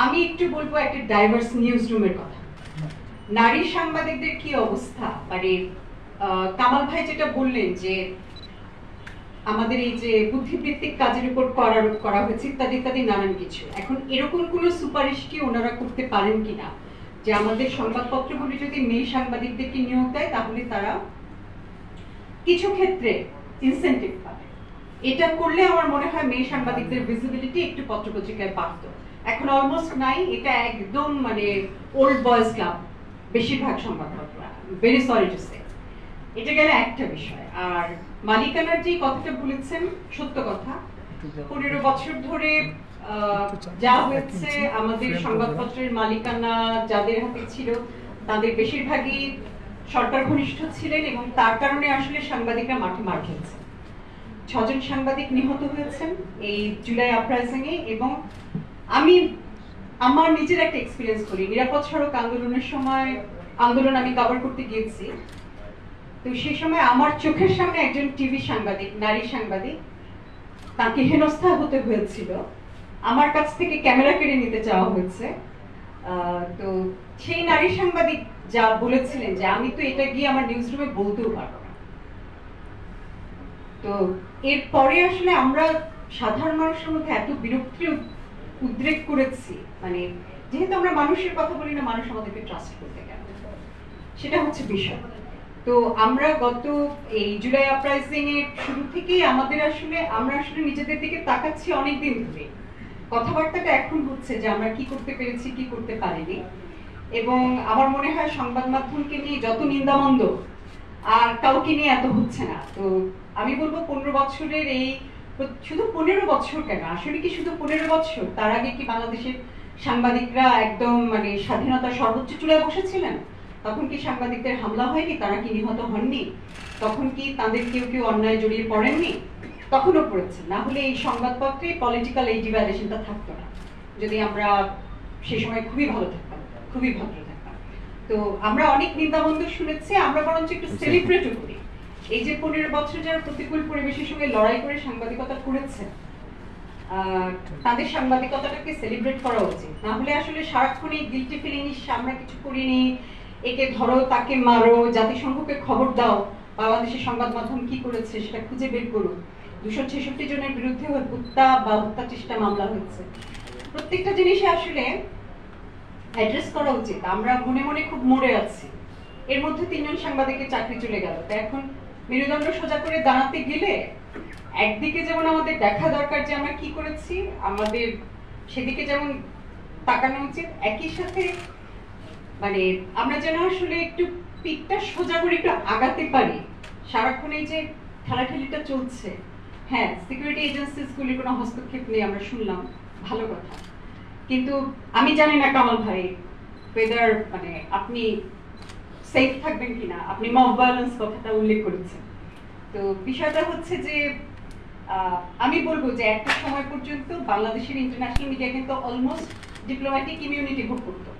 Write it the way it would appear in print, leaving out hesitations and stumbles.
আমি একটু বলবো একটা ডাইভার্স নিউজ রুমের কথা। নারী সাংবাদিকদের কি অবস্থা, মানে কামাল ভাই যেটা বললেন যে আমাদের এই যে বুদ্ধিবৃত্তিক কাজের উপর কর আরোপ করা হয়েছে ইত্যাদি ইত্যাদি নানান কিছু, এখন এরকম কোন সুপারিশ কি ওনারা করতে পারেন কিনা যে আমাদের সংবাদপত্রগুলি যদি মেয়ে সাংবাদিকদেরকে নিয়োগ দেয় তাহলে তারা কিছু ক্ষেত্রে ইনসেন্টিভ পাবে। এটা করলে আমার মনে হয় মেয়ে সাংবাদিকদের ভিজিবিলিটি একটু পত্রপত্রিকায় বাড়তো। এখন অলমোস্ট নাই, এটা একদম মানে ওল্ড বয়েজ ক্লাব বেশিরভাগ সংবাদপত্র। Very sorry to say. এটা গেলে একটা বিষয়। আর মালিকানার যে কথাটা বলেছেন সত্য কথা, 15 বছর ধরে যা হয়েছে আমাদের সংবাদপত্রের মালিকানা যাদের হাতে ছিল তাদের বেশিরভাগই সরকার ঘনিষ্ঠ ছিলেন এবং তার কারণে আসলে সাংবাদিকরা মাঠে মার খেয়েছে। 6 জন সাংবাদিক নিহত হয়েছেন এই জুলাই আপরাইজিং এ। এবং আমি আমার নিজের একটা এক্সপিরিয়েন্স করি, নিরাপদ সড়ক আন্দোলনের সময় আন্দোলন আমি কভার করতে গিয়েছি। তো সেই সময় আমার চোখের সামনে একজন টিভি সাংবাদিক, নারী সাংবাদিক, তাকে হেনস্থা হতে হয়েছিল, আমার কাছ থেকে ক্যামেরা কেড়ে নিতে চাওয়া হয়েছে। তো সেই নারী সাংবাদিক যা বলেছিলেন যে আমি তো এটা গিয়ে আমার নিউজ রুমে বলতেও পারবো না। তো এরপরে আসলে আমরা সাধারণ মানুষের মধ্যে এত বিরক্তি উদ্রেক করেছি, মানে যেহেতু আমরা মানুষের কথা বলি না, মানুষ আমাদেরকে ট্রাস্ট করতে কেন, সেটা হচ্ছে বিষয়। তো আমরা গত এই জুলাই আপরাইজিং এর শুরু থেকেই আমরা আসলে নিজেদের দিকে তাকাচ্ছি অনেকদিন ধরে। কথাবার্তাটা এখন হচ্ছে যে আমরা কি করতে পেরেছি, কি করতে পারিনি। এবং আমার মনে হয় সংবাদ মাধ্যমকে নিয়ে যত নিন্দামন্দ আর কাউকে নিয়ে এত হচ্ছে না। তো আমি বলবো 15 বছরের এই, শুধু 15 বছর কেন, আসলে কি শুধু 15 বছর, তার আগে কি বাংলাদেশের সাংবাদিকরা একদম মানে স্বাধীনতার সর্বোচ্চ চূড়ায় বসেছিলেন? তখন কি সাংবাদিকদের হামলা হয়নি? তারা কি নিহত হননি? তখন কি তাদের কেউ কেউ অন্যায় জড়িয়ে পড়েননি? তখনও পড়েছেন। না হলে এই সংবাদপত্রে পলিটিক্যাল এই ডিভাইডেশনটা থাকতো না, যদি আমরা সে সময় খুবই ভালো থাকতাম, খুবই ভদ্র থাকতাম। তো আমরা অনেক নিন্দাবন্ধ শুনেছি, আমরা বরঞ্চ একটু সেলিব্রেটও করি। এই যে 15 বছর যারা প্রতিকূল পরিবেশের সঙ্গে লড়াই করে সাংবাদিকতা করেছে, তাদের সাংবাদিকতাটাকে সেলিব্রেট করা উচিত। না হলে আসলে সারাক্ষণ এই গিল্টি ফিলিং, আমরা কিছু করিনি, একে ধরো তাকে মারো, জাতিসংঘকে খবর দাও বাংলাদেশের সংবাদ মাধ্যম কি করেছে সেটা খুঁজে বের করুন। 266 জনের বিরুদ্ধে হত্যা বা হত্যা চেষ্টা মামলা হয়েছে। প্রত্যেকটা জিনিসে আসলে অ্যাড্রেস করা উচিত। আমরা মনে মনে খুব মরে আছি। এর মধ্যে 3 জন সাংবাদিকের চাকরি চলে গেল। তো এখন মেরুদণ্ড সোজা করে দাঁড়াতে গেলে একদিকে যেমন আমাদের দেখা দরকার যে আমরা কি করেছি, আমাদের সেদিকে যেমন তাকানো উচিত, একই সাথে মানে আমরা যেন আসলে একটু পিঠটা সোজা করে একটু আগাতে পারি। সারাক্ষণ এই যে ঠেলাঠেলিটা চলছে, হ্যাঁ সিকিউরিটি এজেন্সিস গুলির কোনো হস্তক্ষেপ নেই আমরা শুনলাম, ভালো কথা। কিন্তু আমি জানি না কামাল ভাই ওয়েদার মানে আপনি সেফ থাকবেন কিনা, আপনি মব ভায়োলেন্স কথাটা উল্লেখ করেছেন। তো বিষয়টা হচ্ছে যে আমি বলবো যে একটা সময় পর্যন্ত বাংলাদেশের ইন্টারন্যাশনাল মিডিয়া কিন্তু অলমোস্ট ডিপ্লোম্যাটিক ইমিউনিটি ভোগ করতো।